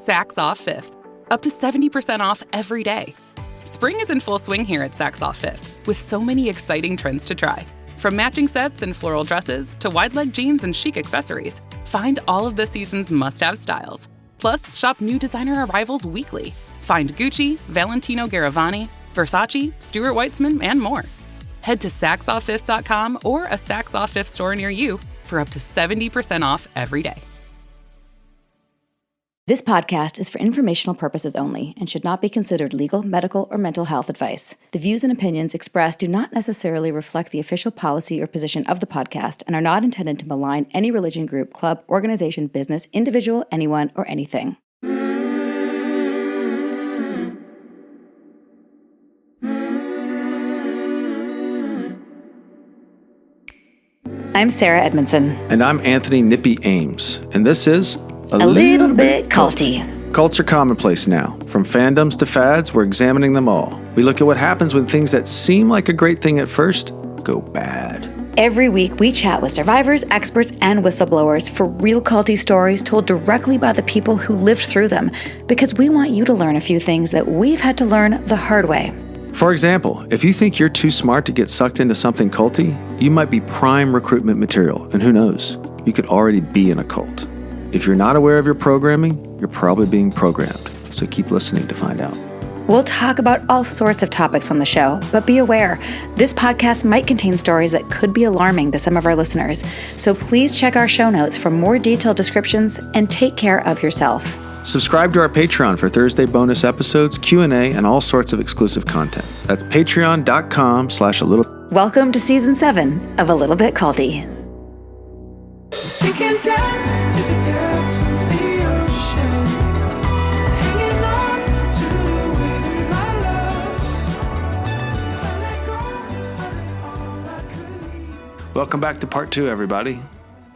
Saks Off Fifth, up to 70% off every day. Spring is in full swing here at Saks Off Fifth, with so many exciting trends to try. From matching sets and floral dresses to wide-leg jeans and chic accessories, find all of the season's must-have styles. Plus, shop new designer arrivals weekly. Find Gucci, Valentino Garavani, Versace, Stuart Weitzman, and more. Head to SaksOffFifth.com or a Saks Off Fifth store near you for up to 70% off every day. This podcast is for informational purposes only and should not be considered legal, medical, or mental health advice. The views and opinions expressed do not necessarily reflect the official policy or position of the podcast and are not intended to malign any religion, group, club, organization, business, individual, anyone, or anything. I'm Sarah Edmondson. And I'm Anthony Nippy Ames. And this is A Little Bit Culty. Cults are commonplace now. From fandoms to fads, we're examining them all. We look at what happens when things that seem like a great thing at first go bad. Every week, we chat with survivors, experts, and whistleblowers for real culty stories told directly by the people who lived through them, because we want you to learn a few things that we've had to learn the hard way. For example, if you think you're too smart to get sucked into something culty, you might be prime recruitment material, and who knows, you could already be in a cult. If you're not aware of your programming, you're probably being programmed, so keep listening to find out. We'll talk about all sorts of topics on the show, but be aware, this podcast might contain stories that could be alarming to some of our listeners, so please check our show notes for more detailed descriptions and take care of yourself. Subscribe to our Patreon for Thursday bonus episodes, Q&A, and all sorts of exclusive content. That's patreon.com/a-little. Welcome to Season 7 of A Little Bit Culty. Sinking down to the depths of the ocean, hanging on to it in my love. Felt like going all I could leave. Welcome back to part 2, everybody.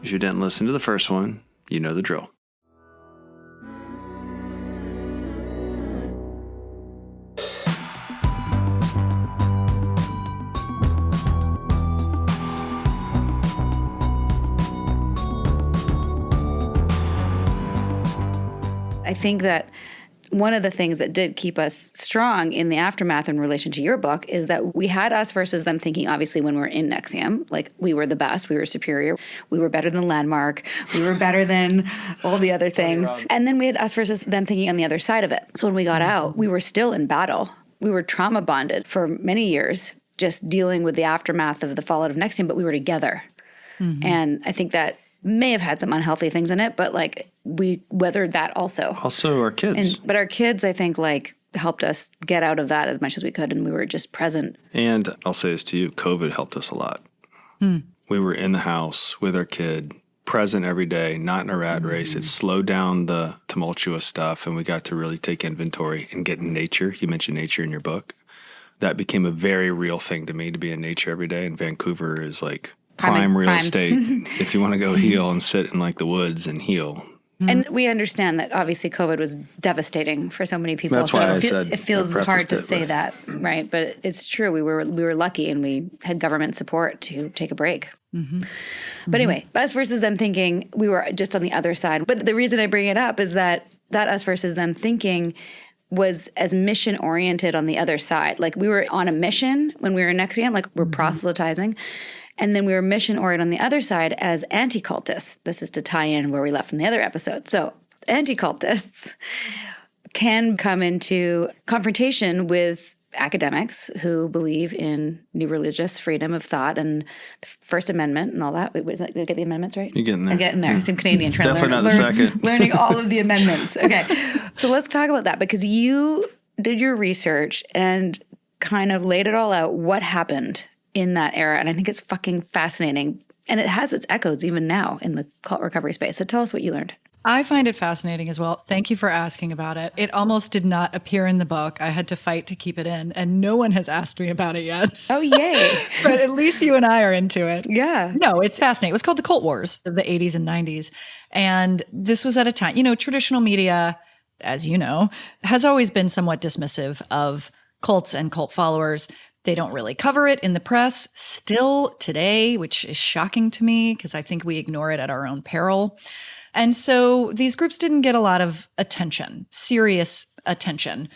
If you didn't listen to the first one, you know the drill. I think that one of the things that did keep us strong in the aftermath in relation to your book is that we had us versus them thinking, obviously, when we were in NXIVM, like we were the best, we were superior, we were better than Landmark, we were better than all the other things. And then we had us versus them thinking on the other side of it. So when we got out, we were still in battle. We were trauma bonded for many years, just dealing with the aftermath of the fallout of NXIVM, but we were together. Mm-hmm. And I think that may have had some unhealthy things in it, but like we weathered that also. Also our kids. But our kids, I think, like helped us get out of that as much as we could, and we were just present. And I'll say this to you, COVID helped us a lot. We were in the house with our kid, present every day, not in a rat race. It slowed down the tumultuous stuff, and we got to really take inventory and get in nature. You mentioned nature in your book. That became a very real thing to me, to be in nature every day. And Vancouver is like prime real estate if you want to go heal and sit in like the woods and heal. And we understand that obviously COVID was devastating for so many people. That's why I said it feels hard to say that, right? But it's true. We were lucky, and we had government support to take a break. Mm-hmm. But anyway, us versus them thinking, we were just on the other side. But the reason I bring it up is that us versus them thinking was as mission oriented on the other side. Like we were on a mission when we were in NXIVM, like we're proselytizing. And then we were mission-oriented on the other side as anti-cultists. This is to tie in where we left from the other episode. So anti-cultists can come into confrontation with academics who believe in new religious freedom of thought and the First Amendment and all that. Wait, did I get the amendments right? You're getting there. I'm getting there. I'm Canadian. Trying Definitely to not the second. Learning all of the amendments. Okay. So let's talk about that, because you did your research and kind of laid it all out, what happened in that era. And I think it's fucking fascinating. And it has its echoes even now in the cult recovery space. So tell us what you learned. I find it fascinating as well. Thank you for asking about it. It almost did not appear in the book. I had to fight to keep it in, and no one has asked me about it yet. Oh, yay. But at least you and I are into it. Yeah. No, it's fascinating. It was called the Cult Wars of the 80s and 90s. And this was at a time, traditional media, as you know, has always been somewhat dismissive of cults and cult followers. They don't really cover it in the press still today, which is shocking to me because I think we ignore it at our own peril. And so these groups didn't get a lot of attention, serious attention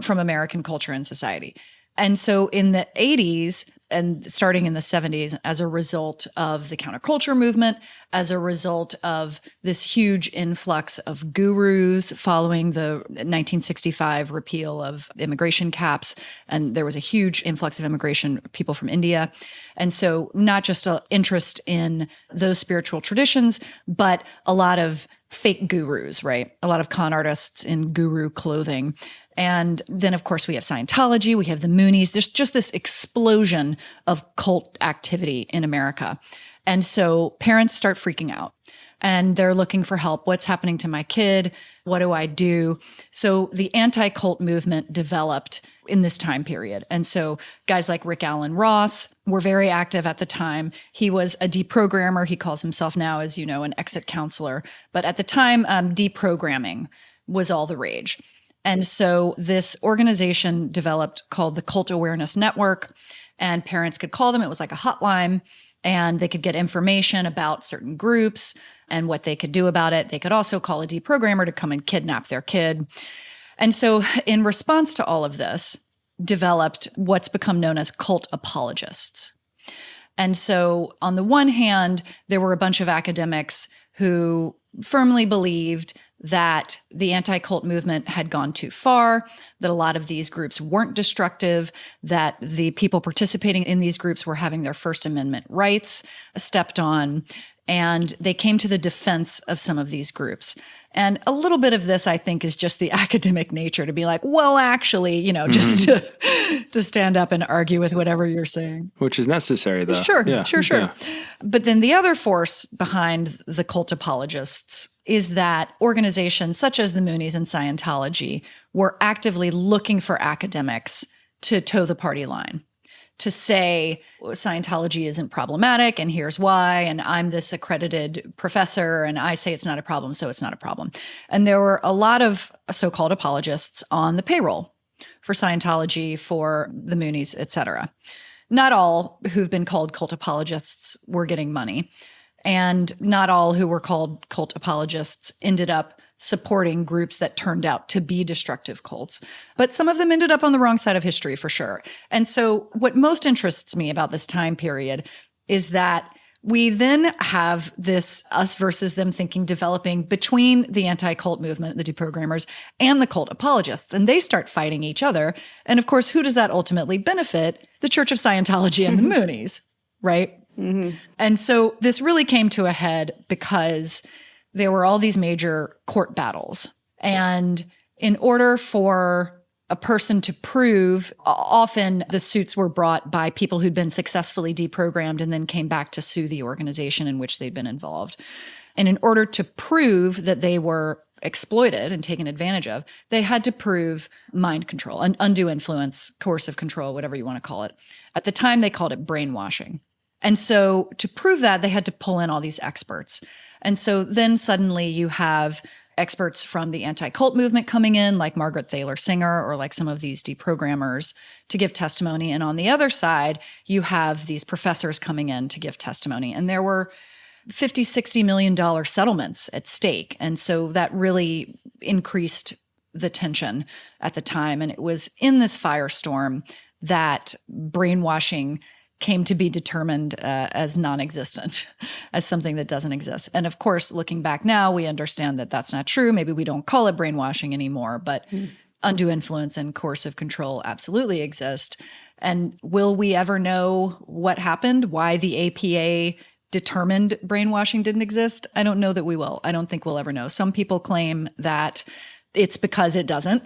from American culture and society. And so in the 80s and starting in the 70s, as a result of the counterculture movement, as a result of this huge influx of gurus following the 1965 repeal of immigration caps, and there was a huge influx of immigration, people from India. And so not just an interest in those spiritual traditions, but a lot of fake gurus, right? A lot of con artists in guru clothing. And then, of course, we have Scientology, we have the Moonies. There's just this explosion of cult activity in America. And so parents start freaking out and they're looking for help. What's happening to my kid? What do I do? So the anti-cult movement developed in this time period. And so guys like Rick Alan Ross were very active at the time. He was a deprogrammer. He calls himself now, as you know, an exit counselor. But at the time, deprogramming was all the rage. And so this organization developed called the Cult Awareness Network, and parents could call them. It was like a hotline, and they could get information about certain groups and what they could do about it. They could also call a deprogrammer to come and kidnap their kid. And so in response to all of this, developed what's become known as cult apologists. And so on the one hand, there were a bunch of academics who firmly believed that the anti-cult movement had gone too far, that a lot of these groups weren't destructive, that the people participating in these groups were having their First Amendment rights stepped on, and they came to the defense of some of these groups. And a little bit of this, I think, is just the academic nature to be like, well, actually, just to stand up and argue with whatever you're saying. Which is necessary, though. Sure. Yeah. But then the other force behind the cult apologists is that organizations such as the Moonies and Scientology were actively looking for academics to toe the party line, to say Scientology isn't problematic and here's why, and I'm this accredited professor and I say it's not a problem, so it's not a problem. And there were a lot of so-called apologists on the payroll for Scientology, for the Moonies, et cetera. Not all who've been called cult apologists were getting money, and not all who were called cult apologists ended up supporting groups that turned out to be destructive cults. But some of them ended up on the wrong side of history for sure. And so what most interests me about this time period is that we then have this us versus them thinking developing between the anti-cult movement, the deprogrammers, and the cult apologists. And they start fighting each other. And of course, who does that ultimately benefit? The Church of Scientology and the Moonies, right? Mm-hmm. And so this really came to a head because there were all these major court battles. And in order for a person to prove, often the suits were brought by people who'd been successfully deprogrammed and then came back to sue the organization in which they'd been involved. And in order to prove that they were exploited and taken advantage of, they had to prove mind control, undue influence, coercive control, whatever you want to call it. At the time, they called it brainwashing. And so to prove that, they had to pull in all these experts. And so then suddenly you have experts from the anti-cult movement coming in, like Margaret Thaler Singer, or like some of these deprogrammers, to give testimony. And on the other side, you have these professors coming in to give testimony. And there were $50, $60 million settlements at stake. And so that really increased the tension at the time. And it was in this firestorm that brainwashing came to be determined as non-existent, as something that doesn't exist. And of course, looking back now, we understand that that's not true. Maybe we don't call it brainwashing anymore, but undue influence and coercive control absolutely exist. And will we ever know what happened, why the APA determined brainwashing didn't exist? I don't know that we will. I don't think we'll ever know. Some people claim that it's because it doesn't.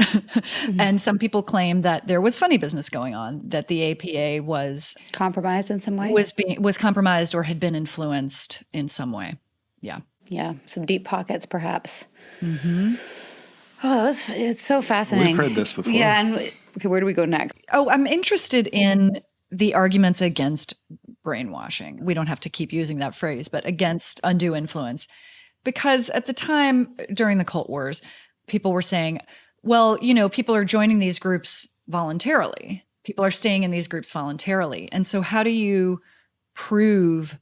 And some people claim that there was funny business going on, that the APA was compromised in some way, was compromised or had been influenced in some way. Yeah. Yeah. Some deep pockets, perhaps. Mm-hmm. Oh, it's so fascinating. We've heard this before. Yeah. And okay, where do we go next? Oh, I'm interested in the arguments against brainwashing. We don't have to keep using that phrase, but against undue influence. Because at the time during the cult wars, people were saying, well, people are joining these groups voluntarily. People are staying in these groups voluntarily. And so how do you prove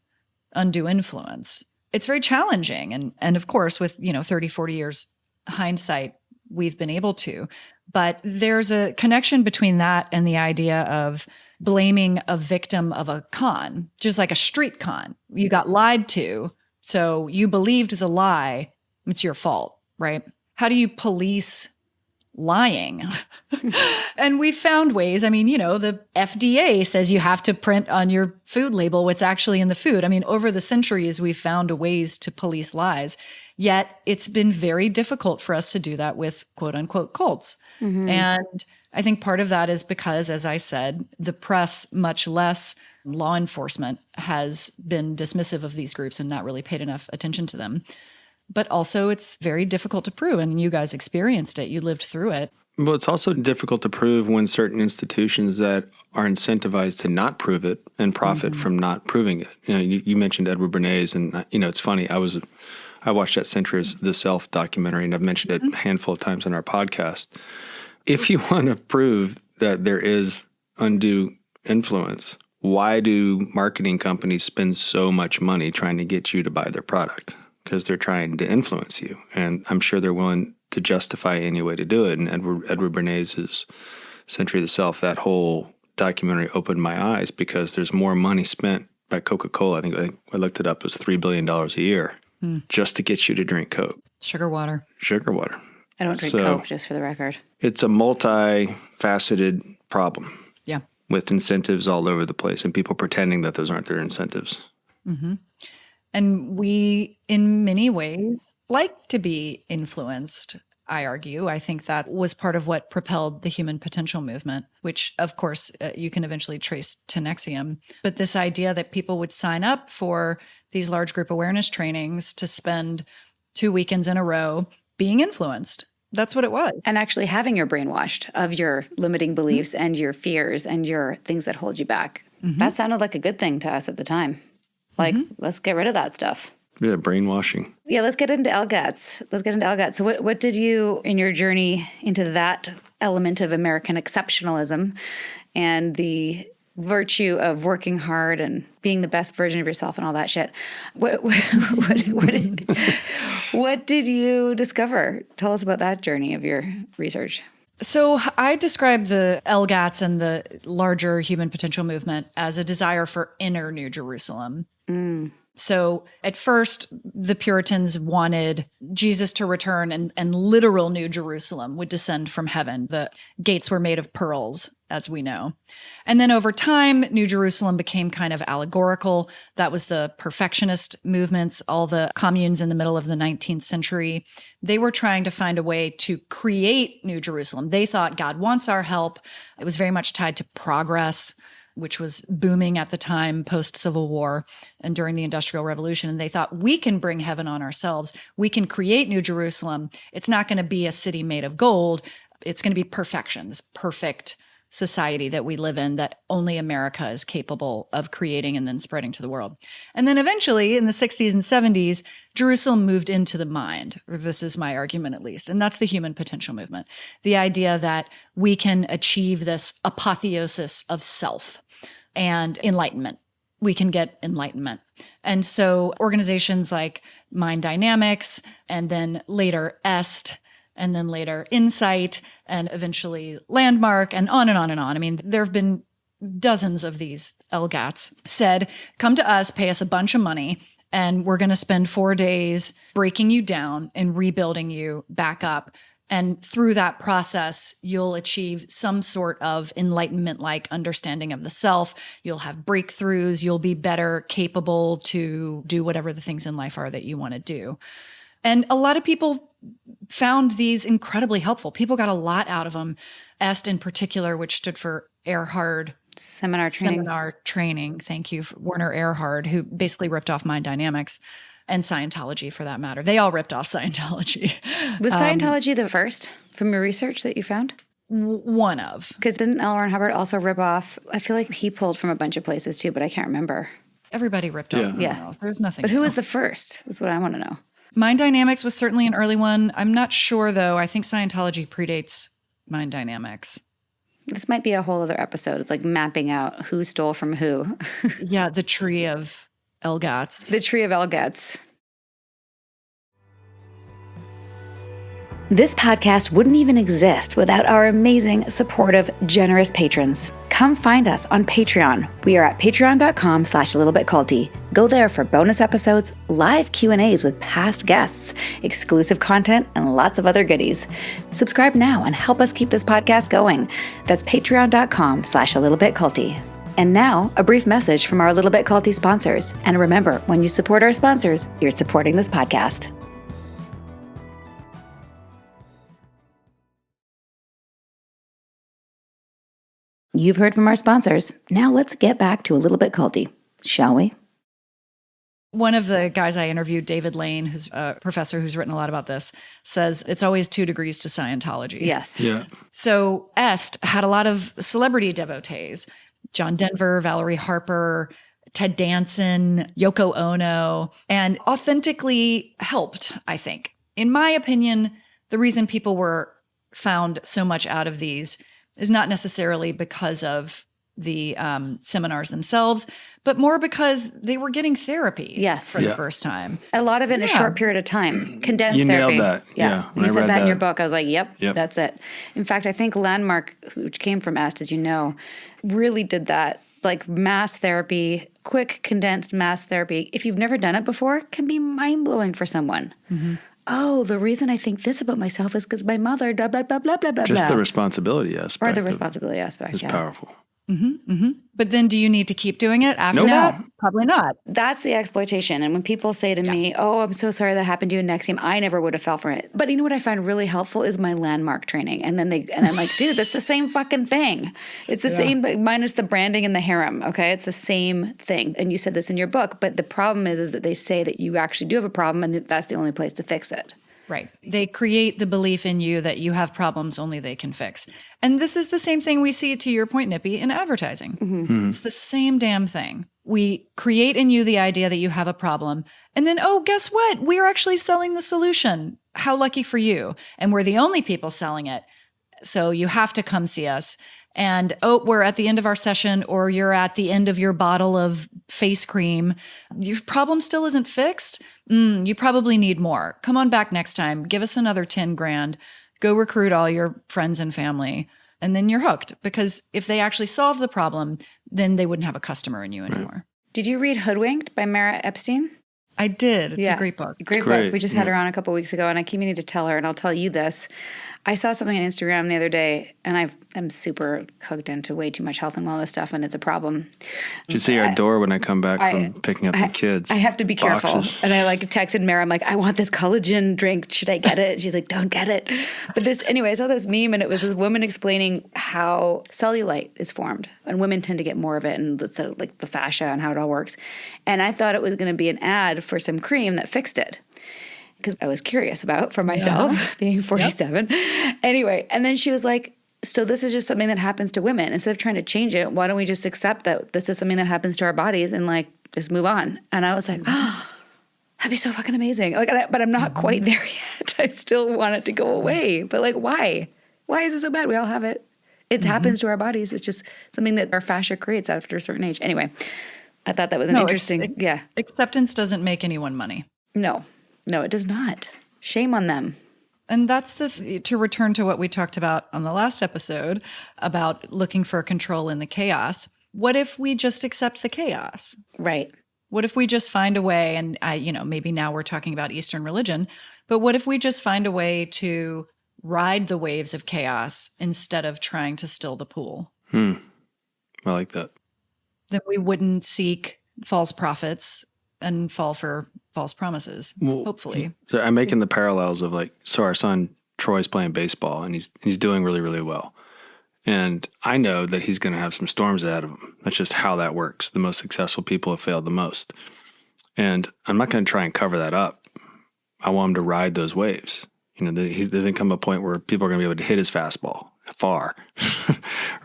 undue influence? it's very challenging. And of course, with, 30, 40 years hindsight, we've been able to. But there's a connection between that and the idea of blaming a victim of a con, just like a street con. You got lied to, so you believed the lie. It's your fault, right? How do you police lying? And we found ways. I mean, the FDA says you have to print on your food label what's actually in the food. I mean, over the centuries, we've found ways to police lies. Yet it's been very difficult for us to do that with quote unquote cults. And I think part of that is because, as I said, the press, much less law enforcement, has been dismissive of these groups and not really paid enough attention to them. But also it's very difficult to prove. And you guys experienced it. You lived through it. Well, it's also difficult to prove when certain institutions that are incentivized to not prove it and profit from not proving it. You mentioned Edward Bernays, and it's funny. I watched that Century of the Self documentary, and I've mentioned it a handful of times on our podcast. If you want to prove that there is undue influence, why do marketing companies spend so much money trying to get you to buy their product? Because they're trying to influence you. And I'm sure they're willing to justify any way to do it. And Edward Bernays' Century of the Self, that whole documentary opened my eyes because there's more money spent by Coca-Cola. I think I looked it up. It was $3 billion a year just to get you to drink Coke. Sugar water. I don't drink Coke, just for the record. It's a multifaceted problem. Yeah. With incentives all over the place and people pretending that those aren't their incentives. And we, in many ways, like to be influenced, I argue. I think that was part of what propelled the human potential movement, which, of course, you can eventually trace to NXIVM. But this idea that people would sign up for these large group awareness trainings to spend 2 weekends in a row being influenced. That's what it was. And actually having your brainwashed of your limiting beliefs and your fears and your things that hold you back. That sounded like a good thing to us at the time. Like, let's get rid of that stuff. Yeah, brainwashing. Yeah, let's get into LGATs. So what did you, in your journey into that element of American exceptionalism and the virtue of working hard and being the best version of yourself and all that shit, what did you discover? Tell us about that journey of your research. So I describe the LGATs and the larger human potential movement as a desire for inner New Jerusalem. So at first, the Puritans wanted Jesus to return and literal New Jerusalem would descend from heaven. The gates were made of pearls, as we know. And then over time, New Jerusalem became kind of allegorical. That was the perfectionist movements, all the communes in the middle of the 19th century. They were trying to find a way to create New Jerusalem. They thought God wants our help. It was very much tied to progress, which was booming at the time post-Civil War and during the Industrial Revolution. And they thought, we can bring heaven on ourselves. We can create New Jerusalem. It's not going to be a city made of gold. It's going to be perfection, this perfect society that we live in that only America is capable of creating and then spreading to the world. And then eventually in the 60s and 70s, Jerusalem moved into the mind, or this is my argument at least, and that's the human potential movement. The idea that we can achieve this apotheosis of self and enlightenment. We can get enlightenment. And so organizations like Mind Dynamics, and then later EST, and then later Insight, and eventually Landmark, and on and on and on. I mean, there have been dozens of these LGATs said, come to us, pay us a bunch of money, and we're going to spend 4 days breaking you down and rebuilding you back up. And through that process, you'll achieve some sort of enlightenment-like understanding of the self. You'll have breakthroughs. You'll be better capable to do whatever the things in life are that you want to do. And a lot of people found these incredibly helpful. People got a lot out of them. EST in particular, which stood for Erhard Seminar training. Thank you, Werner Erhard, who basically ripped off Mind Dynamics and Scientology for that matter. They all ripped off Scientology. Was Scientology the first from your research that you found? One of. Because didn't L. Ron Hubbard also rip off? I feel like he pulled from a bunch of places too, but I can't remember. Everybody ripped off. Yeah. There's nothing. But who was the first? Is what I want to know. Mind Dynamics was certainly an early one. I'm not sure, though. I think Scientology predates Mind Dynamics. This might be a whole other episode. It's like mapping out who stole from who. Yeah, the tree of LGATs. The tree of LGATs. This podcast wouldn't even exist without our amazing, supportive, generous patrons. Come find us on Patreon. We are at patreon.com/littlebitculty. Go there for bonus episodes, live Q&As with past guests, exclusive content, and lots of other goodies. Subscribe now and help us keep this podcast going. That's patreon.com/littlebitculty. And now, a brief message from our Little Bit Culty sponsors. And remember, when you support our sponsors, you're supporting this podcast. You've heard from our sponsors. Now let's get back to a Little Bit Culty, shall we? One of the guys I interviewed, David Lane, who's a professor who's written a lot about this, says it's always 2 degrees to Scientology. Yes. Yeah. So EST had a lot of celebrity devotees. John Denver, Valerie Harper, Ted Danson, Yoko Ono, and authentically helped, I think. In my opinion, the reason people were found so much out of these is not necessarily because of the seminars themselves, but more because they were getting therapy for the first time. A lot of it in a short period of time. Condensed You therapy. nailed that. Yeah. You said that in your book. I was like, yep, Yep. that's it. In fact, I think Landmark, which came from EST, as you know, really did that. Like mass therapy, quick, condensed mass therapy. If you've never done it before, can be mind-blowing for someone. Mm-hmm. Oh, the reason I think this about myself is because my mother, blah, blah, blah, blah, blah, blah. Just the responsibility aspect. Or the responsibility aspect, is powerful. But then do you need to keep doing it after that? Probably not. That's the exploitation. And when people say to me, oh, I'm so sorry that happened to you next time, I never would have fell for it. But you know what I find really helpful is my Landmark training. And I'm like, dude, that's the same fucking thing. It's the same, minus the branding and the harem, okay? It's the same thing. And you said this in your book, but the problem is that they say that you actually do have a problem and that's the only place to fix it. Right. They create the belief in you that you have problems only they can fix. And this is the same thing we see, to your point, Nippy, in advertising. Mm-hmm. It's the same damn thing. We create in you the idea that you have a problem. And then, oh, guess what? We're actually selling the solution. How lucky for you. And we're the only people selling it. So you have to come see us. And, oh, we're at the end of our session, or you're at the end of your bottle of face cream. Your problem still isn't fixed. You probably need more. Come on back next time. Give us another 10 grand. Go recruit all your friends and family. And then you're hooked. Because if they actually solve the problem, then they wouldn't have a customer in you anymore. Did you read Hoodwinked by Mara Epstein? I did. It's a great book. Great book. We just had her on a couple weeks ago, and I keep meaning to tell her, and I'll tell you this. I saw something on Instagram the other day, and I'm super hooked into way too much health and wellness stuff, and it's a problem. You should see our door when I come back from picking up the kids. I have to be careful. Boxes. And I texted Mara, I'm like, I want this collagen drink. Should I get it? She's like, don't get it. But I saw this meme, and it was this woman explaining how cellulite is formed. And women tend to get more of it, and like the fascia and how it all works. And I thought it was going to be an ad for some cream that fixed it, because I was curious about for myself, being 47. Yep. Anyway, and then she was like, so this is just something that happens to women. Instead of trying to change it, why don't we just accept that this is something that happens to our bodies and just move on? And I was like, oh, that'd be so fucking amazing. But I'm not quite there yet. I still want it to go away. But why? Why is it so bad? We all have it. It happens to our bodies. It's just something that our fascia creates after a certain age. Anyway, I thought that was an interesting, Acceptance doesn't make anyone money. No, it does not. Shame on them. And that's to return to what we talked about on the last episode about looking for control in the chaos. What if we just accept the chaos? Right. What if we just find a way, and maybe now we're talking about Eastern religion, but what if we just find a way to ride the waves of chaos instead of trying to still the pool? I like that. Then we wouldn't seek false prophets and fall for false promises, hopefully. So I'm making the parallels of our son Troy's playing baseball, and he's doing really, really well. And I know that he's going to have some storms ahead of him. That's just how that works. The most successful people have failed the most. And I'm not going to try and cover that up. I want him to ride those waves. He doesn't come a point where people are going to be able to hit his fastball far,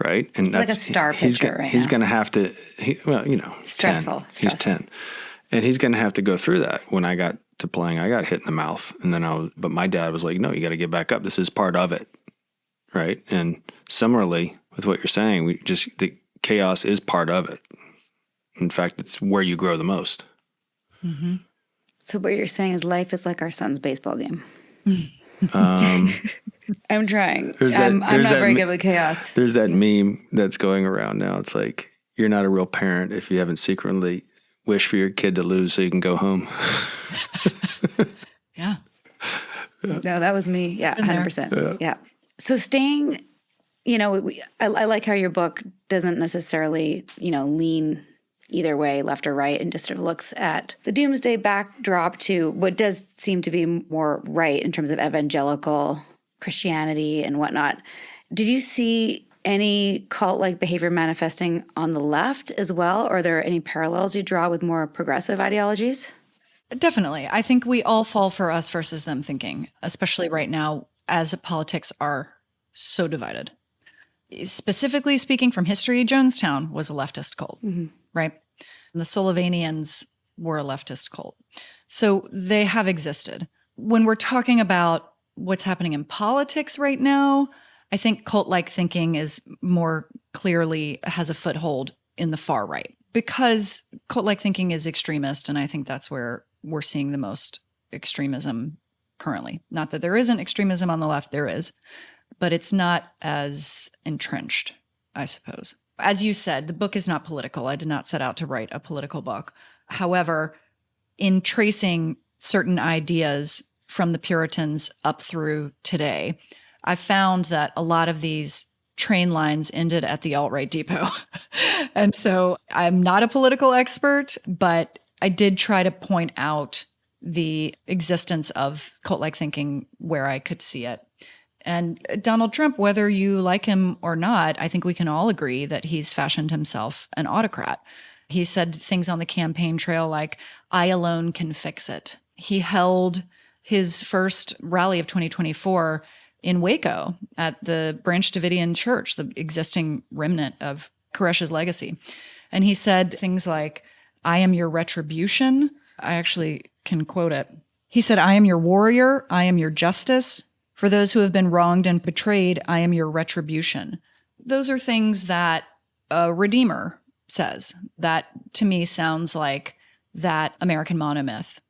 right? And that's like a star pitcher right He's going to have to, stressful. He's 10. And he's going to have to go through that. When I got to playing, I got hit in the mouth. And then but my dad was like, no, you got to get back up. This is part of it, right? And similarly, with what you're saying, the chaos is part of it. In fact, it's where you grow the most. Mm-hmm. So what you're saying is life is like our son's baseball game. I'm trying. There's that- I'm there's not that very me- good with chaos. There's that meme that's going around now. It's like, you're not a real parent if you haven't secretly wished for your kid to lose so you can go home. Yeah. No, that was me. Yeah, Been there. 100%. Yeah. So staying, I like how your book doesn't necessarily, lean either way, left or right, and just sort of looks at the doomsday backdrop to what does seem to be more right in terms of evangelical Christianity and whatnot. Did you see any cult-like behavior manifesting on the left as well? Or are there any parallels you draw with more progressive ideologies? Definitely. I think we all fall for us versus them thinking, especially right now as politics are so divided. Specifically speaking from history, Jonestown was a leftist cult, right? And the Sullivanians were a leftist cult. So they have existed. When we're talking about what's happening in politics right now, I think cult-like thinking is more clearly has a foothold in the far right because cult-like thinking is extremist. And I think that's where we're seeing the most extremism currently. Not that there isn't extremism on the left, there is, but it's not as entrenched, I suppose. As you said, the book is not political. I did not set out to write a political book. However, in tracing certain ideas from the Puritans up through today, I found that a lot of these train lines ended at the alt-right depot. And so I'm not a political expert, but I did try to point out the existence of cult-like thinking where I could see it. And Donald Trump, whether you like him or not, I think we can all agree that he's fashioned himself an autocrat. He said things on the campaign trail like, I alone can fix it. He held his first rally of 2024 in Waco at the Branch Davidian Church, the existing remnant of Koresh's legacy. And he said things like, I am your retribution. I actually can quote it. He said, I am your warrior. I am your justice. For those who have been wronged and betrayed, I am your retribution. Those are things that a Redeemer says. That to me sounds like that American monomyth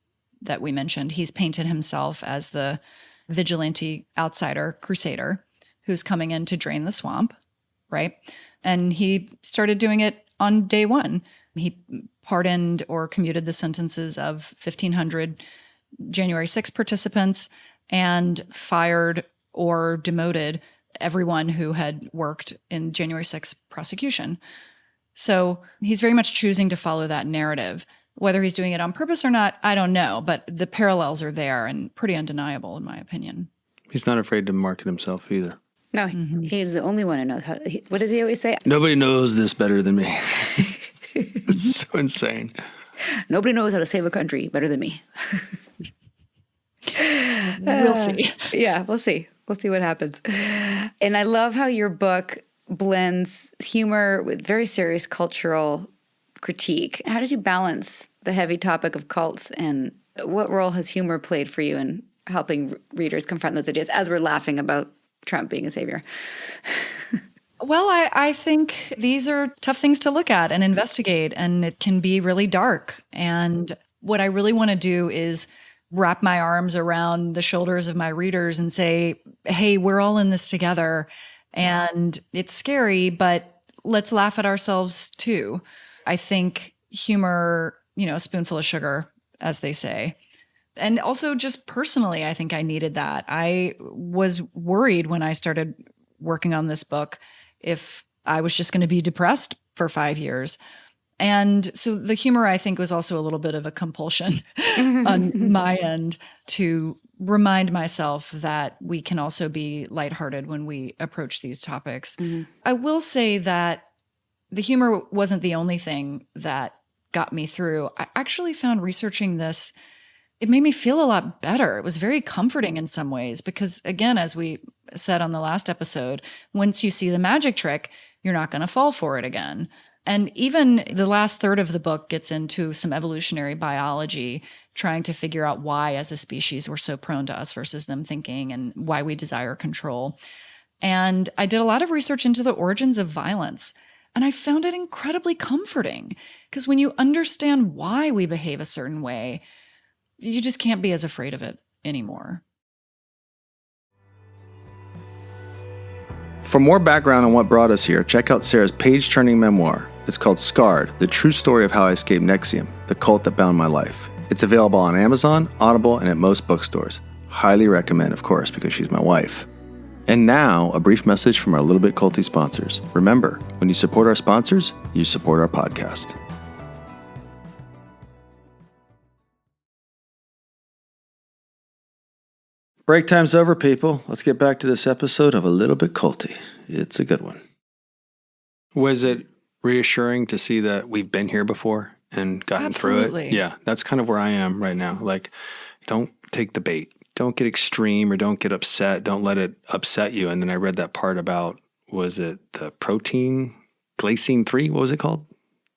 that we mentioned. He's painted himself as the vigilante outsider crusader who's coming in to drain the swamp, right? And he started doing it on day one. He pardoned or commuted the sentences of 1,500 January 6 participants and fired or demoted everyone who had worked in January 6 prosecution. So he's very much choosing to follow that narrative. Whether he's doing it on purpose or not, I don't know, but the parallels are there and pretty undeniable in my opinion. He's not afraid to market himself either. No, he's the only one who knows how. What does he always say? Nobody knows this better than me. It's so insane. Nobody knows how to save a country better than me. We'll see. Yeah, we'll see. We'll see what happens. And I love how your book blends humor with very serious cultural critique. How did you balance the heavy topic of cults, and what role has humor played for you in helping readers confront those ideas as we're laughing about Trump being a savior? Well, I think these are tough things to look at and investigate, and it can be really dark. And what I really want to do is wrap my arms around the shoulders of my readers and say, hey, we're all in this together. And it's scary, but let's laugh at ourselves too. I think humor, a spoonful of sugar, as they say. And also just personally, I think I needed that. I was worried when I started working on this book if I was just going to be depressed for 5 years. And so the humor, I think, was also a little bit of a compulsion on my end to remind myself that we can also be lighthearted when we approach these topics. Mm-hmm. I will say that the humor wasn't the only thing that got me through. I actually found researching this, it made me feel a lot better. It was very comforting in some ways because, again, as we said on the last episode, once you see the magic trick, you're not going to fall for it again. And even the last third of the book gets into some evolutionary biology, trying to figure out why, as a species, we're so prone to us versus them thinking and why we desire control. And I did a lot of research into the origins of violence. And I found it incredibly comforting because when you understand why we behave a certain way, you just can't be as afraid of it anymore. For more background on what brought us here, check out Sarah's page-turning memoir. It's called Scarred, The True Story of How I Escaped NXIVM, the cult that bound my life. It's available on Amazon, Audible, and at most bookstores. Highly recommend, of course, because she's my wife. And now, a brief message from our Little Bit Culty sponsors. Remember, when you support our sponsors, you support our podcast. Break time's over, people. Let's get back to this episode of A Little Bit Culty. It's a good one. Was it reassuring to see that we've been here before and gotten through it? Yeah, that's kind of where I am right now. Like, don't take the bait. Don't get extreme or don't get upset. Don't let it upset you. And then I read that part about, was it the protein, glycine 3? What was it called?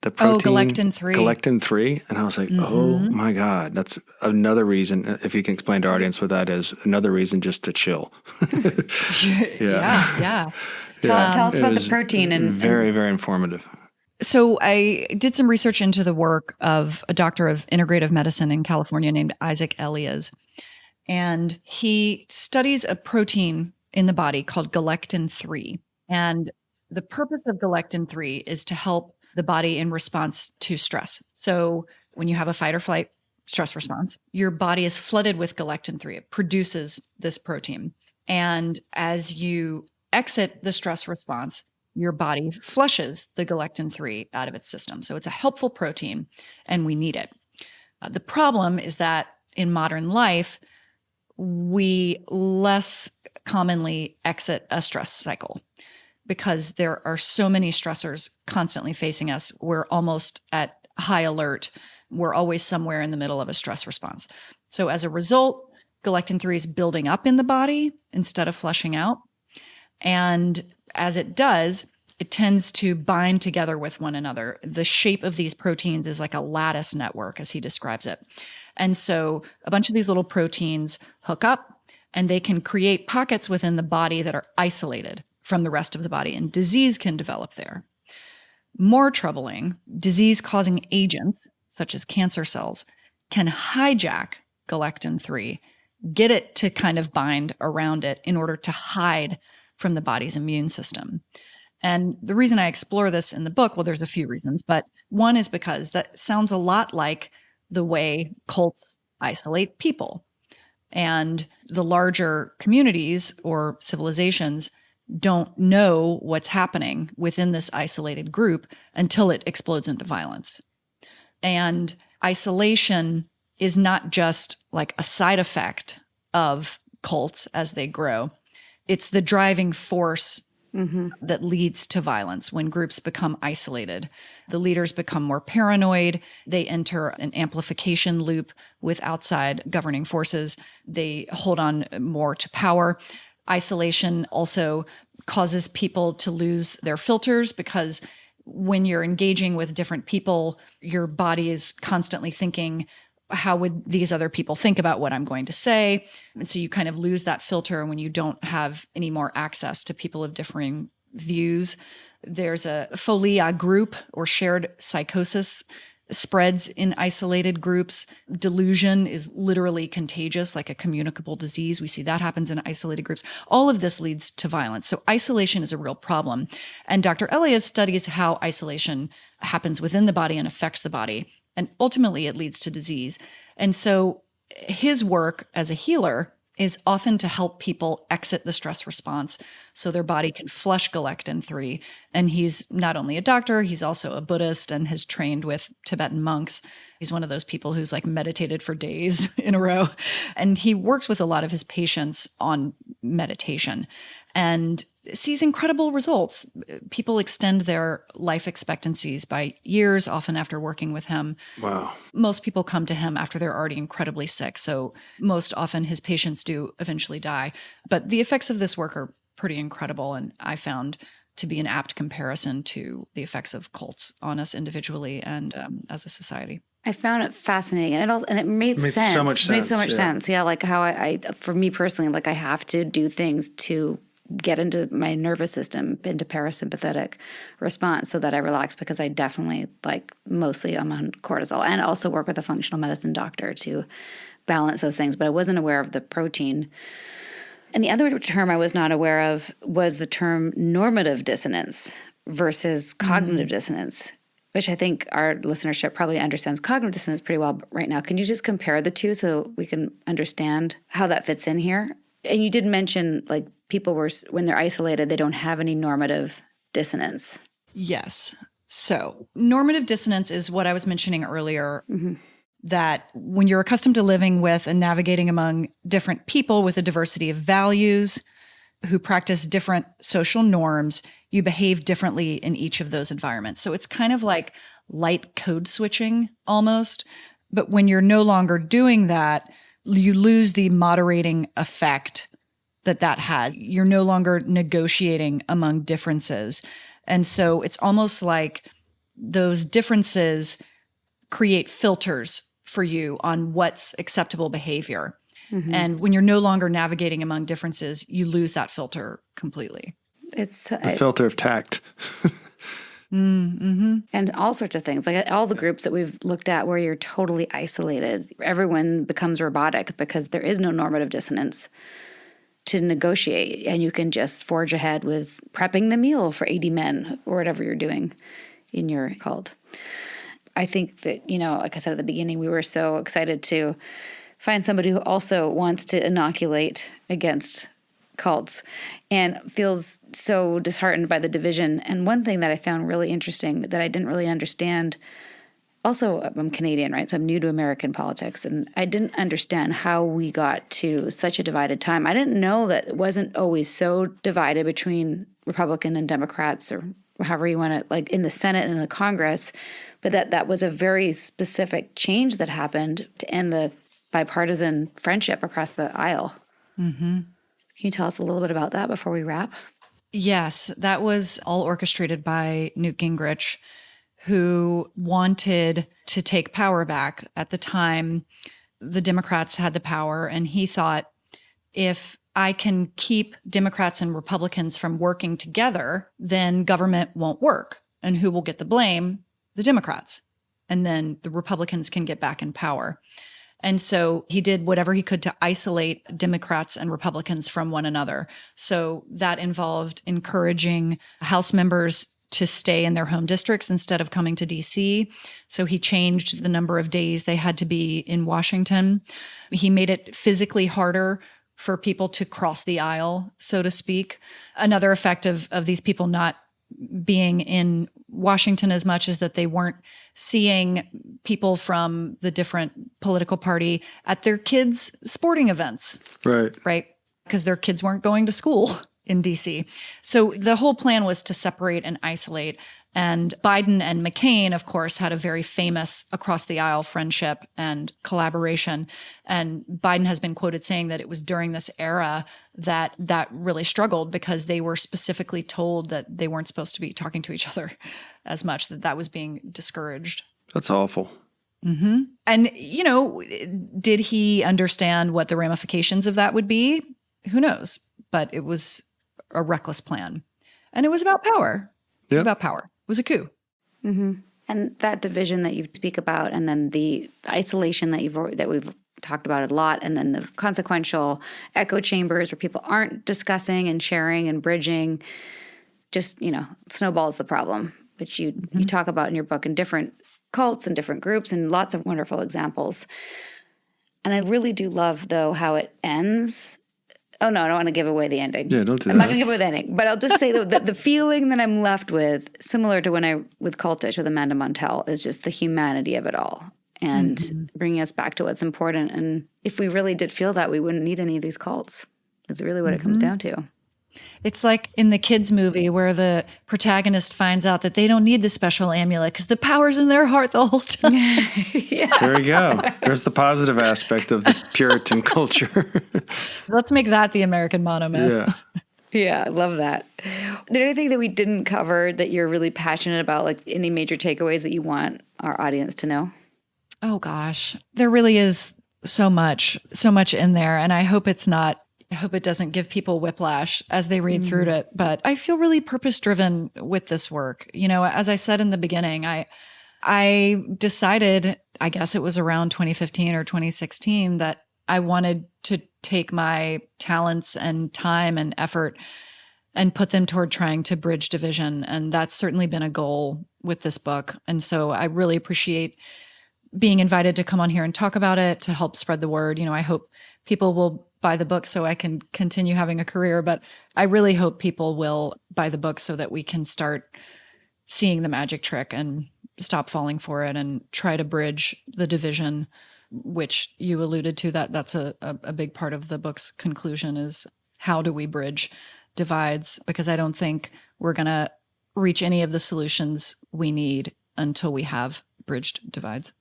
The protein, galectin 3. Galectin 3. And I was like, oh my God, that's another reason. If you can explain to our audience what that is, another reason just to chill. Yeah. Tell us about the protein. Very, very informative. So I did some research into the work of a doctor of integrative medicine in California named Isaac Elias. And he studies a protein in the body called galectin 3. And the purpose of galectin 3 is to help the body in response to stress. So when you have a fight or flight stress response, your body is flooded with galectin 3. It produces this protein. And as you exit the stress response, your body flushes the galectin 3 out of its system. So it's a helpful protein and we need it. The problem is that in modern life, we less commonly exit a stress cycle because there are so many stressors constantly facing us. We're almost at high alert. We're always somewhere in the middle of a stress response. So as a result, galectin 3 is building up in the body instead of flushing out. And as it does, it tends to bind together with one another. The shape of these proteins is like a lattice network, as he describes it. And so a bunch of these little proteins hook up and they can create pockets within the body that are isolated from the rest of the body, and disease can develop there. More troubling, disease-causing agents, such as cancer cells, can hijack galectin 3, get it to kind of bind around it in order to hide from the body's immune system. And the reason I explore this in the book, well, there's a few reasons, but one is because that sounds a lot like the way cults isolate people. And the larger communities or civilizations don't know what's happening within this isolated group until it explodes into violence. And isolation is not just like a side effect of cults as they grow. It's the driving force that leads to violence. When groups become isolated, the leaders become more paranoid. They enter an amplification loop with outside governing forces. They hold on more to power. Isolation also causes people to lose their filters because when you're engaging with different people, your body is constantly thinking, how would these other people think about what I'm going to say? And so you kind of lose that filter when you don't have any more access to people of differing views. There's a folia group or shared psychosis spreads in isolated groups. Delusion is literally contagious, like a communicable disease. We see that happens in isolated groups. All of this leads to violence. So isolation is a real problem. And Dr. Elias studies how isolation happens within the body and affects the body. And ultimately, it leads to disease. And so his work as a healer is often to help people exit the stress response so their body can flush galectin 3. And he's not only a doctor, he's also a Buddhist and has trained with Tibetan monks. He's one of those people who's like meditated for days in a row. And he works with a lot of his patients on meditation and sees incredible results. People extend their life expectancies by years, often after working with him. Wow. Most people come to him after they're already incredibly sick. So most often his patients do eventually die. But the effects of this work are pretty incredible. And I found to be an apt comparison to the effects of cults on us individually and as a society. I found it fascinating, and it made sense. So much sense. It made so much sense. Yeah, like how I, for me personally, like I have to do things to get into my nervous system, into parasympathetic response so that I relax, because I definitely, like, mostly I'm on cortisol, and also work with a functional medicine doctor to balance those things. But I wasn't aware of the protein And the other term I was not aware of was the term normative dissonance versus cognitive dissonance, which I think our listenership probably understands cognitive dissonance pretty well right now. Can you just compare the two so we can understand how that fits in here? And you did mention like people when they're isolated, they don't have any normative dissonance. Yes. So normative dissonance is what I was mentioning earlier, that when you're accustomed to living with and navigating among different people with a diversity of values who practice different social norms, you behave differently in each of those environments. So it's kind of like light code switching almost. But when you're no longer doing that, you lose the moderating effect that has. You're no longer negotiating among differences. And so it's almost like those differences create filters for you on what's acceptable behavior. And when you're no longer navigating among differences, you lose that filter completely. It's The filter of tact. and all sorts of things, like all the groups that we've looked at where you're totally isolated. Everyone becomes robotic because there is no normative dissonance to negotiate, and you can just forge ahead with prepping the meal for 80 men or whatever you're doing in your cult. I think that, like I said at the beginning, we were so excited to find somebody who also wants to inoculate against cults and feels so disheartened by the division. And one thing that I found really interesting that I didn't really understand, also I'm Canadian, right? So I'm new to American politics, and I didn't understand how we got to such a divided time. I didn't know that it wasn't always so divided between Republican and Democrats, or however you want to, like in the Senate and in the Congress, but that was a very specific change that happened to end the bipartisan friendship across the aisle. Can you tell us a little bit about that before we wrap? Yes, that was all orchestrated by Newt Gingrich, who wanted to take power back. At the time, the Democrats had the power, and he thought, if I can keep Democrats and Republicans from working together, then government won't work. And who will get the blame? The Democrats. And then the Republicans can get back in power. And so he did whatever he could to isolate Democrats and Republicans from one another. So that involved encouraging House members to stay in their home districts instead of coming to DC. So he changed the number of days they had to be in Washington. He made it physically harder for people to cross the aisle, so to speak. Another effect of these people not being in Washington as much is that they weren't seeing people from the different political party at their kids' sporting events. Right? Because their kids weren't going to school in DC. So the whole plan was to separate and isolate. And Biden and McCain, of course, had a very famous across the aisle friendship and collaboration. And Biden has been quoted saying that it was during this era that really struggled, because they were specifically told that they weren't supposed to be talking to each other as much, that was being discouraged. That's awful. And, did he understand what the ramifications of that would be? Who knows? But it was a reckless plan. And it was about power. It was about power. It was a coup. And that division that you speak about, and then the isolation that we've talked about a lot, and then the consequential echo chambers where people aren't discussing and sharing and bridging, just, snowballs the problem, which you talk about in your book in different cults and different groups and lots of wonderful examples. And I really do love, though, how it ends. Oh, no, I don't want to give away the ending. Yeah, don't do that. I'm not going to give away the ending. But I'll just say that the feeling that I'm left with, similar to with Cultish with Amanda Montell, is just the humanity of it all and bringing us back to what's important. And if we really did feel that, we wouldn't need any of these cults. That's really what it comes down to. It's like in the kids' movie where the protagonist finds out that they don't need the special amulet because the power's in their heart the whole time. There we go. There's the positive aspect of the Puritan culture. Let's make that the American monomyth. Yeah. Yeah, I love that. Is there anything that we didn't cover that you're really passionate about, like any major takeaways that you want our audience to know? Oh, gosh. There really is so much in there. And I hope I hope it doesn't give people whiplash as they read through it. But I feel really purpose-driven with this work. As I said in the beginning, I decided, I guess it was around 2015 or 2016, that I wanted to take my talents and time and effort and put them toward trying to bridge division. And that's certainly been a goal with this book. And so I really appreciate being invited to come on here and talk about it, to help spread the word. You know, I hope people will buy the book so I can continue having a career, but I really hope people will buy the book so that we can start seeing the magic trick and stop falling for it and try to bridge the division, which you alluded to. That's a big part of the book's conclusion, is how do we bridge divides? Because I don't think we're going to reach any of the solutions we need until we have bridged divides.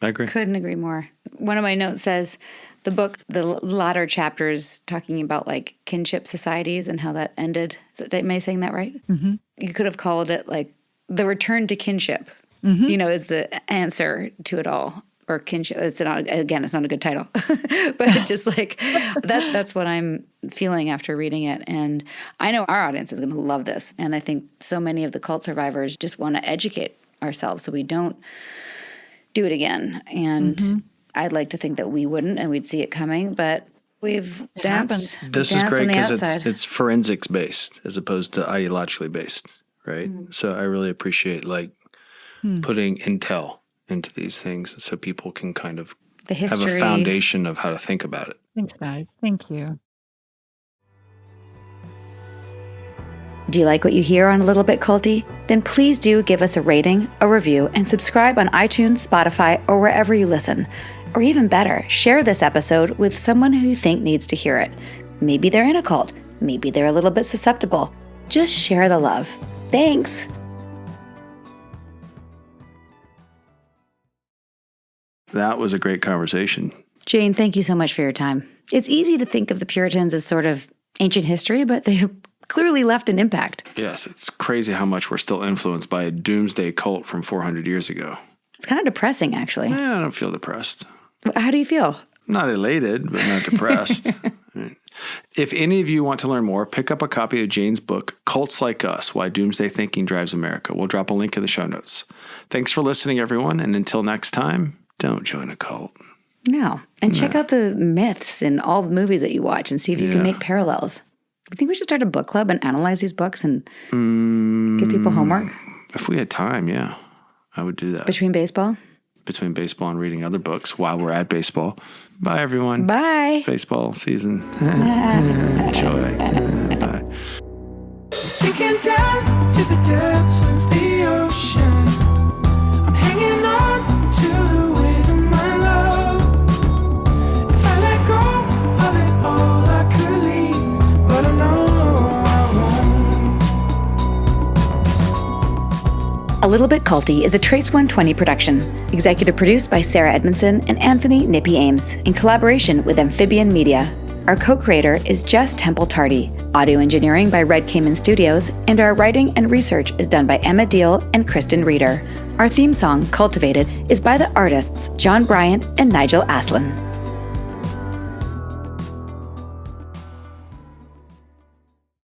I agree. Couldn't agree more. One of my notes says the book, the latter chapters talking about like kinship societies and how that ended. Am I saying that right? Mm-hmm. You could have called it like the return to kinship, you know, is the answer to it all. Or kinship. It's not a good title, but it's just like that's what I'm feeling after reading it. And I know our audience is going to love this. And I think so many of the cult survivors just want to educate ourselves so we don't do it again. And I'd like to think that we wouldn't and we'd see it coming, but we've danced. This is great because it's forensics based as opposed to ideologically based, right? So I really appreciate like putting intel into these things so people can kind of have a foundation of how to think about it. Thanks, guys. Thank you. Do you like what you hear on A Little Bit Culty? Then please do give us a rating, a review, and subscribe on iTunes, Spotify, or wherever you listen. Or even better, share this episode with someone who you think needs to hear it. Maybe they're in a cult. Maybe they're a little bit susceptible. Just share the love. Thanks. That was a great conversation. Jane, thank you so much for your time. It's easy to think of the Puritans as sort of ancient history, but they clearly left an impact. Yes, it's crazy how much we're still influenced by a doomsday cult from 400 years ago. It's kind of depressing, actually. Yeah, I don't feel depressed. How do you feel? Not elated, but not depressed. If any of you want to learn more, pick up a copy of Jane's book, Cults Like Us, Why Doomsday Thinking Drives America. We'll drop a link in the show notes. Thanks for listening, everyone, and until next time, don't join a cult. No. And check out the myths in all the movies that you watch and see if you can make parallels. Do you think we should start a book club and analyze these books and give people homework? If we had time, yeah, I would do that. Between baseball And reading other books while we're at baseball. Bye, everyone. Bye. Baseball season. Enjoy. Bye. Sinking down to the depths of the ocean, I'm hanging on to the weight of my love. If I let go of it all, I could leave, but I know I won't. A Little Bit Culty is a Trace 120 production, executive produced by Sarah Edmondson and Anthony Nippy Ames, in collaboration with Amphibian Media. Our co-creator is Jess Temple Tardy, audio engineering by Red Cayman Studios, and our writing and research is done by Emma Deal and Kristen Reeder. Our theme song, Cultivated, is by the artists John Bryant and Nigel Aslin.